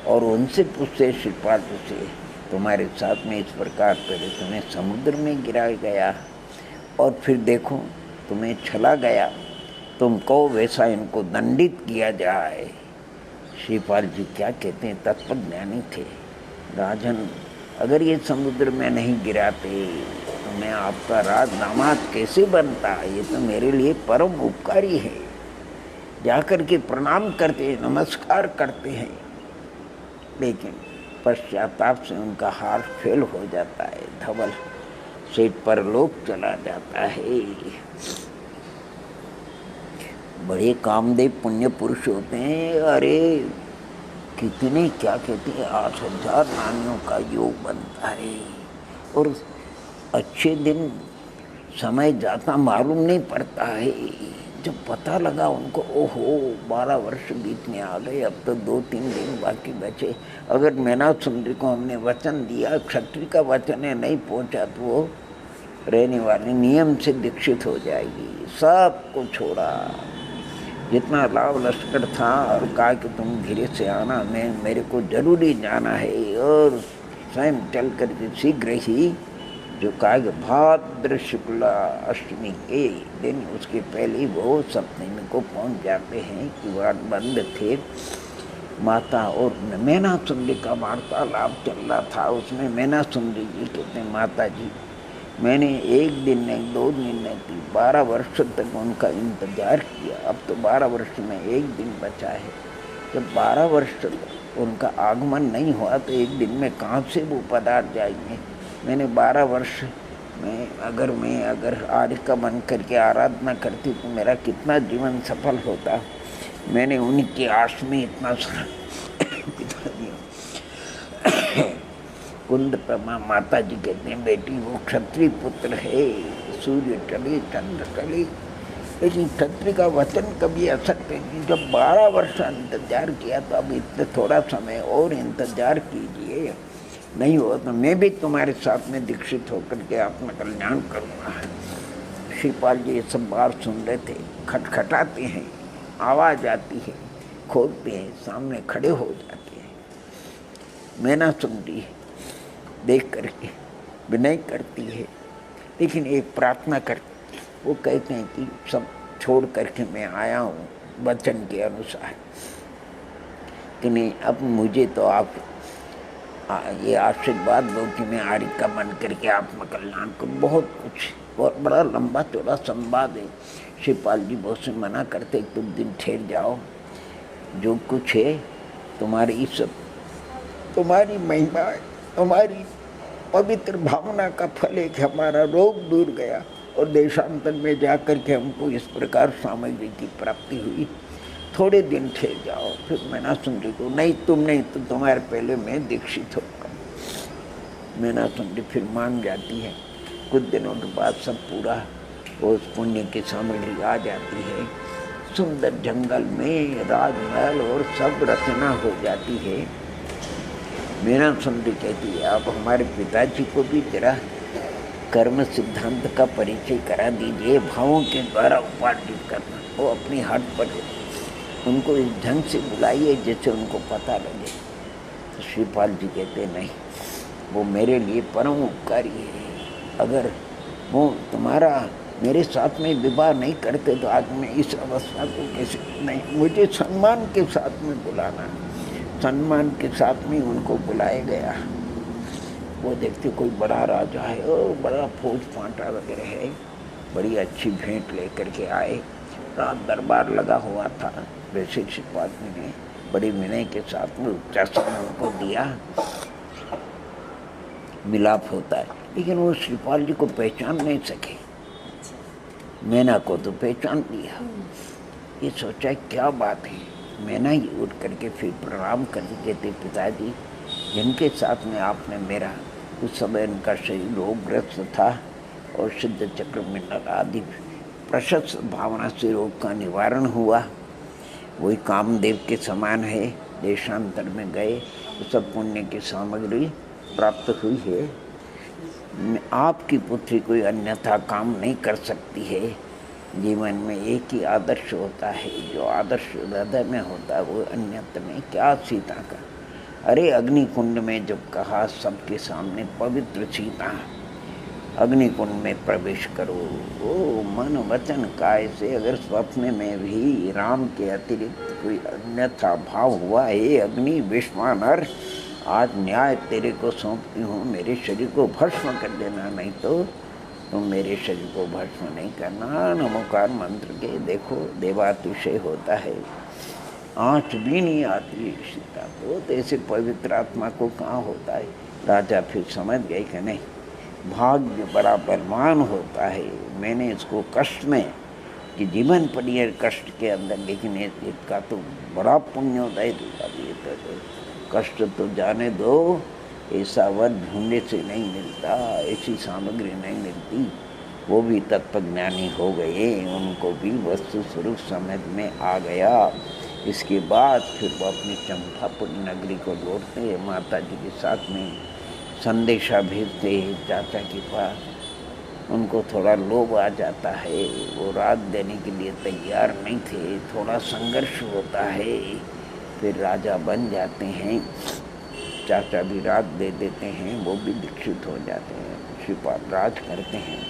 और उनसे पूछते श्रीपाद जी से, तुम्हारे साथ में इस प्रकार पहले तुम्हें समुद्र में गिराया गया और फिर देखो तुम्हें चला गया, तुम कहो वैसा इनको दंडित किया जाए। श्रीपाल जी क्या कहते हैं, तत्वज्ञानी थे। राजन, अगर ये समुद्र में नहीं गिराते तो मैं आपका राज दामाद कैसे बनता, ये तो मेरे लिए परम उपकारी है। जाकर के प्रणाम करते हैं, नमस्कार करते हैं, लेकिन पश्चाताप से उनका हार्ट फेल हो जाता है, धवल सेठ परलोक चला जाता है। बड़े कामदेव पुण्य पुरुष होते हैं। अरे कितने क्या कहते हैं 8,000 नानियों का योग बनता है और अच्छे दिन समय जाता मालूम नहीं पड़ता है। जब पता लगा उनको, ओहो 12 वर्ष बीतने आ गए, अब तो 2-3 दिन बाकी बचे। अगर मैना सुंदरी को हमने वचन दिया, क्षत्रिय का वचन है, नहीं पहुंचा तो वो रहने वाले नियम से दीक्षित हो जाएगी। सबको छोड़ा, जितना लाभ लश्कर था, और कहा कि तुम धीरे से आना, मेरे को जरूरी जाना है। और स्वयं चल कर के शीघ्र ही जो कहा कि भाद्र शुक्ला अष्टमी के दिन, उसके पहले वो सप्तमी को पहुंच जाते हैं कि वह बंद थे। माता और मैना सुंदरी का वार्तालाप चल रहा था। उसमें मैना सुंदरी जी कहते हैं, माता जी मैंने 1 दिन नहीं 2 दिन नहीं 12 वर्ष तक उनका इंतजार किया। अब तो 12 वर्ष में 1 दिन बचा है। जब 12 वर्ष तक उनका आगमन नहीं हुआ तो 1 दिन में कहाँ से वो पधार जाएंगे। मैंने 12 वर्ष में अगर आर्य का मन करके आराधना करती तो मेरा कितना जीवन सफल होता। मैंने उनकी आश में इतना सारा बिता दिया। कुंद प्रमा माता जी कहते हैं, बेटी वो क्षत्रिय पुत्र है, सूर्य टले चंद्र टले, लेकिन क्षत्रिय का वचन कभी असत्य नहीं। जब 12 वर्ष इंतजार किया तो अब इतना थोड़ा समय और इंतजार कीजिए, नहीं हो तो मैं भी तुम्हारे साथ में दीक्षित होकर के आत्मकल्याण करूँगा। श्रीपाल जी ये सब बात सुन रहे थे। खटखटाते हैं, आवाज़ आती है, खोलते हैं, सामने खड़े हो जाते हैं। मैना सुनती है, देख करके विनय करती है, लेकिन एक प्रार्थना करती। वो कहते हैं कि सब छोड़ करके मैं आया हूँ वचन के अनुसार, कि नहीं अब मुझे तो आप ये आशीर्वाद दो कि मैं आर्य का मन करके आत्मकल्याण को बहुत बड़ा लंबा चौड़ा संवाद है। शिवपाल जी बहुत से मना करते, तुम दिन ठहर जाओ, जो कुछ है तुम्हारी सब तुम्हारी महिमा, तुम्हारी पवित्र भावना का फल है कि हमारा रोग दूर गया और देशांतर में जाकर के हमको इस प्रकार सामग्री की प्राप्ति हुई। थोड़े दिन ठहर जाओ। फिर मैना सुंदरी को, नहीं तुम नहीं तो तुम्हारे पहले मैं दीक्षित होगा। मैना सुंदरी फिर मान जाती है। कुछ दिनों के बाद सब पूरा उस पुण्य की सामग्री आ जाती है। सुंदर जंगल में राजमहल और सब रचना हो जाती है। मैना सुंदरी कहती है, आप हमारे पिताजी को भी जरा कर्म सिद्धांत का परिचय करा दीजिए, भावों के द्वारा उपार्जित करना। वो अपनी हट पर उनको इस ढंग से बुलाइए जैसे उनको पता लगे। तो श्रीपाल जी कहते नहीं, वो मेरे लिए परम उपकारी है। अगर वो तुम्हारा मेरे साथ में विवाह नहीं करते तो आज मैं इस अवस्था को कैसे, नहीं मुझे सम्मान के साथ में बुलाना। सम्मान के साथ में उनको बुलाया गया। वो देखते कोई बड़ा राजा है और बड़ा फौज फांटा वगैरह है, बड़ी अच्छी भेंट लेकर के आए। रात दरबार लगा हुआ था। वैसे शिवपाल जी ने बड़ी विनय के साथ में उपचासन उनको दिया। मिलाप होता है, लेकिन वो शिवपाल जी को पहचान नहीं सके। मैना को तो पहचान लिया। ये सोचा क्या बात है। मैना ही उठ करके फिर प्रणाम करके कहते, पिताजी जिनके साथ में आपने मेरा उस समय उनका शरीर रोगग्रस्त था और सिद्ध चक्र मंडल आदि प्रशस्त भावना से रोग का निवारण हुआ, वही कामदेव के समान है। देशांतर में गए तो सब पुण्य की सामग्री प्राप्त हुई है। आपकी पुत्री कोई अन्यथा काम नहीं कर सकती है। जीवन में एक ही आदर्श होता है, जो आदर्श हृदय में होता है वो अन्यत्र में क्या। सीता का अरे अग्निकुंड में जब कहा सबके सामने पवित्र सीता, अग्निकुंड में प्रवेश करो। ओ मन वचन काय से अगर स्वप्न में भी राम के अतिरिक्त कोई अन्यथा भाव हुआ, हे अग्नि विश्वानर आज न्याय तेरे को सौंपती हूँ, मेरे शरीर को भस्म कर देना, नहीं तो तुम मेरे शरीर को भस्म नहीं करना। नमोकार मंत्र के देखो देवातिशय होता है, आँच भी नहीं आती है सीता को, तो ऐसे पवित्र आत्मा को कहाँ होता है। राजा फिर समझ गए कि नहीं, भाग्य बड़ा बलवान होता है। मैंने इसको कष्ट में कि जीवन पर्यंत कष्ट के अंदर, लेकिन इसका तो बड़ा पुण्योदय दिया। ये तो कष्ट तो जाने दो, ऐसा वन ढूंढने से नहीं मिलता, ऐसी सामग्री नहीं मिलती। वो भी तत्वज्ञानी हो गए, उनको भी वस्तु स्वरूप समझ में आ गया। इसके बाद फिर वो अपनी चंपापुर नगरी को लौटते हैं, माता जी के साथ में संदेशा भेजते चाचा के पास। उनको थोड़ा लोभ आ जाता है, वो रात देने के लिए तैयार नहीं थे, थोड़ा संघर्ष होता है, फिर राजा बन जाते हैं। चाचा भी रात दे देते हैं, वो भी दीक्षित हो जाते हैं, शिपाल राज करते हैं।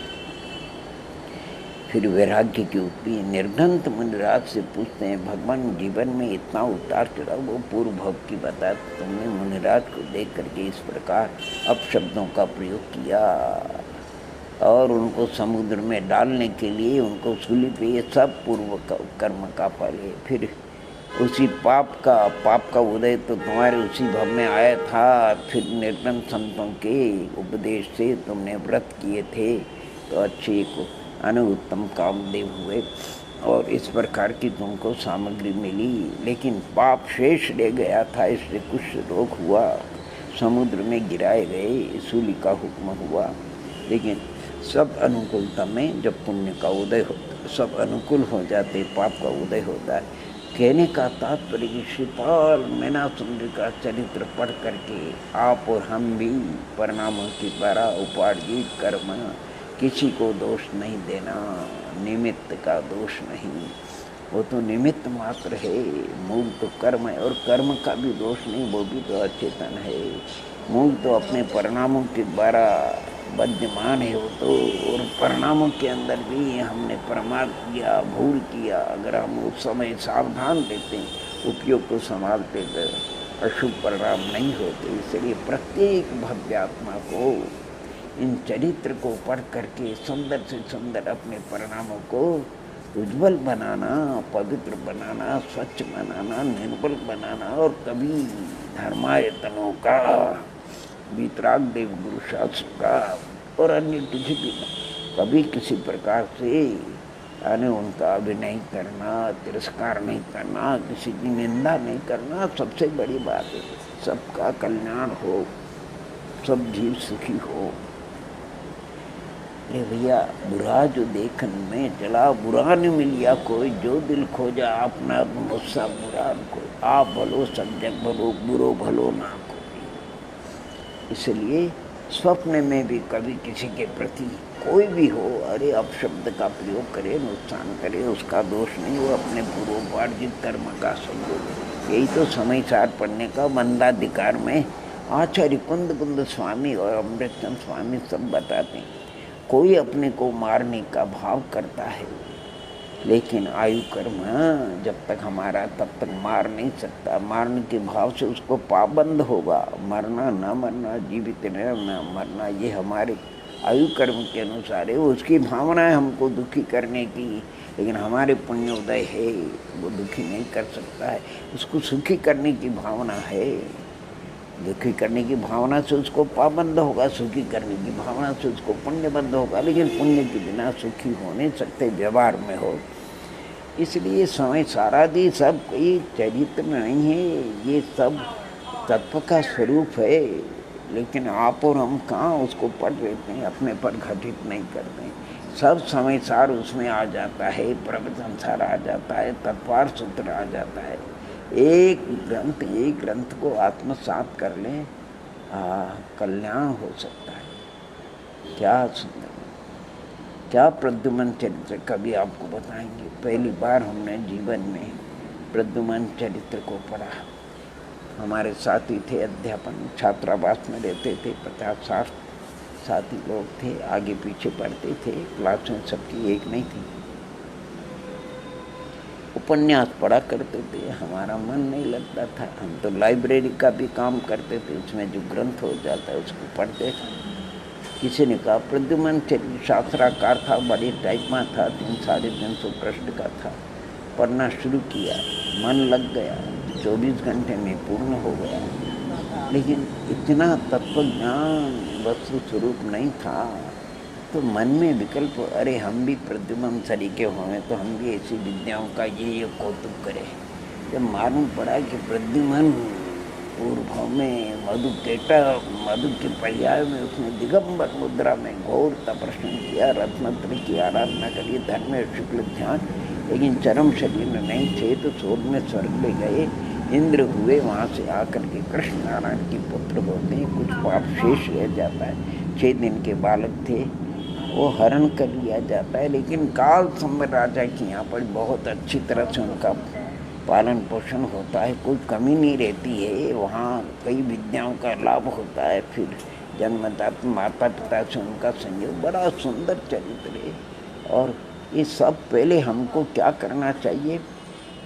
फिर वैराग्य की उत्पत्ति। निर्घंत मुनिराज से पूछते हैं, भगवान जीवन में इतना उतार चढ़ाव, वो पूर्व भव की बता, तुमने मुनिराज को देख करके इस प्रकार अपशब्दों का प्रयोग किया और उनको समुद्र में डालने के लिए उनको सूली पे, ये सब पूर्व कर्म का फल है। फिर उसी पाप का उदय तो तुम्हारे उसी भव में आया था। फिर निर्धन संतों के उपदेश से तुमने व्रत किए थे तो अच्छे को अनुत्तम कामदेव हुए और इस प्रकार की तुमको सामग्री मिली, लेकिन पाप शेष रह गया था, इससे कुछ रोग हुआ, समुद्र में गिराए गए, सूली का हुक्म हुआ। लेकिन सब अनुकूलता में जब पुण्य का उदय होता, सब अनुकूल हो जाते, पाप का उदय होता है। कहने का तात्पर्य कि श्रीपाल मैनासुंदरी का चरित्र पढ़ करके आप और हम भी परिणामों के द्वारा उपार्जित कर्म, किसी को दोष नहीं देना, निमित्त का दोष नहीं, वो तो निमित्त मात्र है, मूल तो कर्म है, और कर्म का भी दोष नहीं, वो भी तो अचेतन है। मूल तो अपने परिणामों के द्वारा विद्यमान है वो तो, और परिणामों के अंदर भी हमने प्रमाद किया, भूल किया, अगर हम उस समय सावधान रहते, उपयोग को संभालते तो अशुभ परिणाम नहीं होते। इसलिए प्रत्येक भव्यात्मा को इन चरित्र को पढ़ करके सुंदर से सुंदर अपने परिणामों को उज्ज्वल बनाना, पवित्र बनाना, स्वच्छ बनाना, निर्मल बनाना, और कभी धर्मायतनों का, वितराग देव गुरु शास्त्र का और अन्य किसी भी कभी किसी प्रकार से उनका अभिनय करना, तिरस्कार नहीं करना, किसी की निंदा नहीं करना, सबसे बड़ी बात है। सबका कल्याण हो, सब जीव सुखी हो। अरे भैया, बुरा जो देखन में चला, बुरा न मिलिया कोई, जो दिल खोजा अपना मुस्सा बुरा कोई, आप भलो सब जग भलो, बुरो भलो ना कोई। इसलिए स्वप्न में भी कभी किसी के प्रति कोई भी हो, अरे अपशब्द का प्रयोग करे, नुकसान करे, उसका दोष नहीं, वो अपने पूर्वोपार्जित कर्म का संयोग। यही तो समय सार पढ़ने का मंदाधिकार में आचार्य कुंद स्वामी और अमृतचंद स्वामी सब बताते हैं। कोई अपने को मारने का भाव करता है, लेकिन आयु कर्म जब तक हमारा तब तक मार नहीं सकता। मारने के भाव से उसको पाबंद होगा, मरना ना मरना, जीवित रहना मरना, ये हमारे आयु कर्म के अनुसार है। उसकी भावना है हमको दुखी करने की, लेकिन हमारे पुण्योदय है, वो दुखी नहीं कर सकता है। उसको सुखी करने की भावना है, दुखी करने की भावना से उसको पाबंद होगा, सुखी करने की भावना से उसको पुण्यबंद होगा, लेकिन पुण्य के बिना सुखी हो नहीं सकते, व्यवहार में हो। इसलिए समय सारा दी सब कोई चरित्र नहीं है, ये सब तत्व का स्वरूप है, लेकिन आप और हम कहाँ उसको पढ़ लेते हैं, अपने पर घटित नहीं करते। सब समय सार उसमें आ जाता है, प्रवचन सार आ जाता है, तत्वार सूत्र आ जाता है। एक ग्रंथ को आत्मसात कर लें, कल्याण हो सकता है। क्या सुंदर, क्या प्रद्युमन चरित्र कभी आपको बताएंगे। पहली बार हमने जीवन में प्रद्युमन चरित्र को पढ़ा। हमारे साथी थे, अध्यापन छात्रावास में रहते थे, 50-60 साथी लोग थे, आगे पीछे पढ़ते थे, क्लास में सबकी एक नहीं थी। उपन्यास पढ़ा करते थे, हमारा मन नहीं लगता था। हम तो लाइब्रेरी का भी काम करते थे, उसमें जो ग्रंथ हो जाता है उसको पढ़ते थे। किसी ने कहा प्रद्युमन शास्त्राकार था, बड़े टाइप में था, 300-350 प्रश्न का था। पढ़ना शुरू किया, मन लग गया, 24 घंटे में पूर्ण हो गया, लेकिन इतना तत्वज्ञान वस्तु स्वरूप नहीं था। तो मन में विकल्प, अरे हम भी प्रद्युम्न सरीखे हों तो हम भी ऐसी विद्याओं का ये कौतुक करें। जब मालूम पड़ा कि प्रद्युम्न पूर्व में मधु के पर्याय में उसने दिगंबर मुद्रा में घोर तपस्या किया, रत्नत्र की आराधना करी, धर्म शुक्ल ध्यान, लेकिन चरम शरीर में नहीं थे तो स्वर्ग में स्वर्ग ले गए, इंद्र हुए, वहाँ से आकर के कृष्ण नारायण के पुत्र होते हैं। कुछ पाप शेष रह जाता है, 6 दिन के बालक थे, वो हरण कर लिया जाता है, लेकिन काल सम्र राजा की यहाँ पर बहुत अच्छी तरह से उनका पालन पोषण होता है, कोई कमी नहीं रहती है। वहाँ कई विद्याओं का लाभ होता है। फिर जन्मदाता माता पिता से उनका संयोग, बड़ा सुंदर चरित्र है। और ये सब पहले हमको क्या करना चाहिए,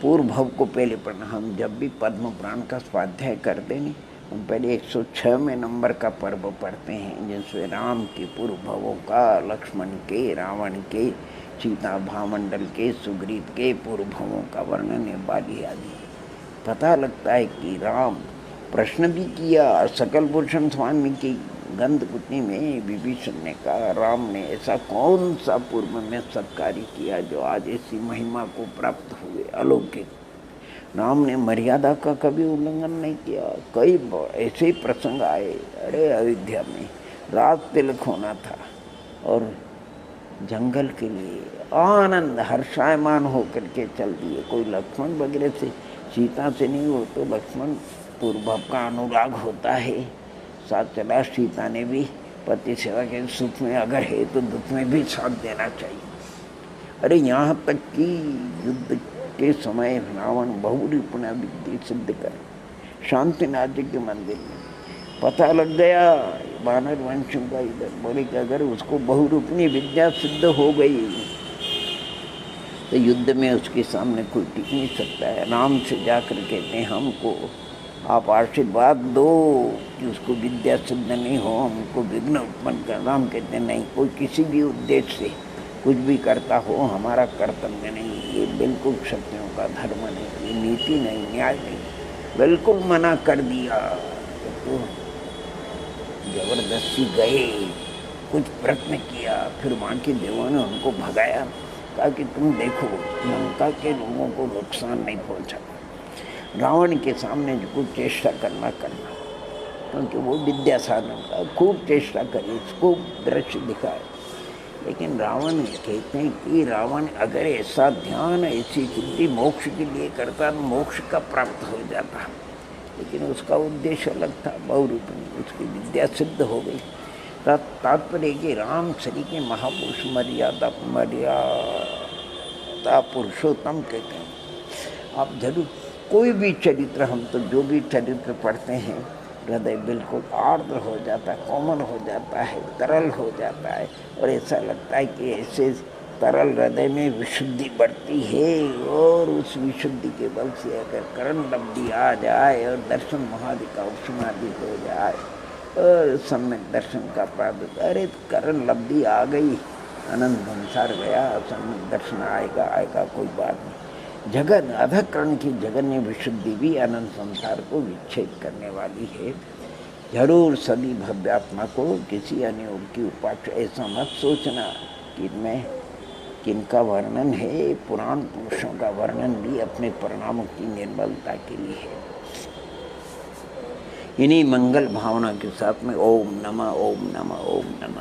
पूर्व भव को पहले पढ़ना। हम जब भी पद्म पुराण का स्वाध्याय करते नहीं, हम पहले 106 में नंबर का पर्व पढ़ते हैं, जिसमें राम के पूर्व भवों का, लक्ष्मण के, रावण के, सीता भामंडल के, सुग्रीव के पूर्व भवों का वर्णन है, बाली आदि। पता लगता है कि राम प्रश्न भी किया, सकल भूषण स्वामी की गंधकुटी में विभीषण ने कहा, राम ने ऐसा कौन सा पूर्व में सत्कार्य किया जो आज ऐसी महिमा को प्राप्त हुए, अलौकिक। राम ने मर्यादा का कभी उल्लंघन नहीं किया। कई ऐसे प्रसंग आए, अरे अयोध्या में रात तिलक होना था और जंगल के लिए आनंद हर्षायमान होकर के चल दिए। कोई लक्ष्मण वगैरह से, सीता से नहीं हो तो लक्ष्मण पूर्व का अनुराग होता है, साथ चला। सीता ने भी पति सेवा के सुख में अगर है तो दुख में भी साथ देना चाहिए। अरे यहाँ तक कि युद्ध के समय रावण बहुरूपणा विद्या सिद्ध कर शांतिनाथ जी के मंदिर में पता लग गया, वानर वंशों का इधर, बोले कि अगर उसको बहुरूपणी विद्या सिद्ध हो गई तो युद्ध में उसके सामने कोई टिक नहीं सकता है। राम से जाकर कहते हैं, हमको आप आशीर्वाद दो कि उसको विद्या सिद्ध नहीं हो, हमको विघ्न उत्पन्न कर। राम कहते हैं, नहीं, कोई किसी भी उद्देश्य से कुछ भी करता हो हमारा कर्तव्य नहीं, ये बिल्कुल क्षत्रियों का धर्म नहीं, ये नीति नहीं, न्याय नहीं, बिल्कुल मना कर दिया। तो जबरदस्ती गए, कुछ प्रयत्न किया, फिर वहाँ के देवों ने उनको भगाया, कहा कि तुम देखो लंका के लोगों को नुकसान नहीं पहुँचा, रावण के सामने जो कुछ चेष्टा करना, क्योंकि वो विद्या साधन का खूब चेष्टा करी, खूब दृश्य दिखाए। लेकिन रावण कहते हैं कि रावण अगर ऐसा ध्यान, ऐसी सिद्धि मोक्ष के लिए करता तो मोक्ष का प्राप्त हो जाता, लेकिन उसका उद्देश्य अलग था, बहुरूपणी, उसकी विद्या सिद्ध हो गई। तात्पर्य कि राम श्री के महापुरुष मर्यादा पुरुषोत्तम कहते हैं। आप जरूर कोई भी चरित्र, हम तो जो भी चरित्र पढ़ते हैं, हृदय बिल्कुल आर्द्र हो जाता है, कोमल हो जाता है, तरल हो जाता है, और ऐसा लगता है कि ऐसे तरल हृदय में विशुद्धि बढ़ती है। और उस विशुद्धि के बल से अगर करण लब्धि आ जाए और दर्शन महादि का उपसमाधि हो जाए और सम्यक दर्शन का प्राप्त, अरे करण लब्धि आ गई, अनंत संसार गया, सम्यक दर्शन आएगा, कोई बात नहीं। जगन अधकरण की जगन्य विशुद्धि भी अनंत संसार को विच्छेद करने वाली है। जरूर सदी भव्यात्मा को किसी अन्य की उपास्य, ऐसा मत सोचना कि मैं किनका वर्णन है, पुराण पुरुषों का वर्णन भी अपने परिणामों की निर्मलता के लिए है। इन्हीं मंगल भावना के साथ में ओम नमः, ओम नमः, ओम नमः।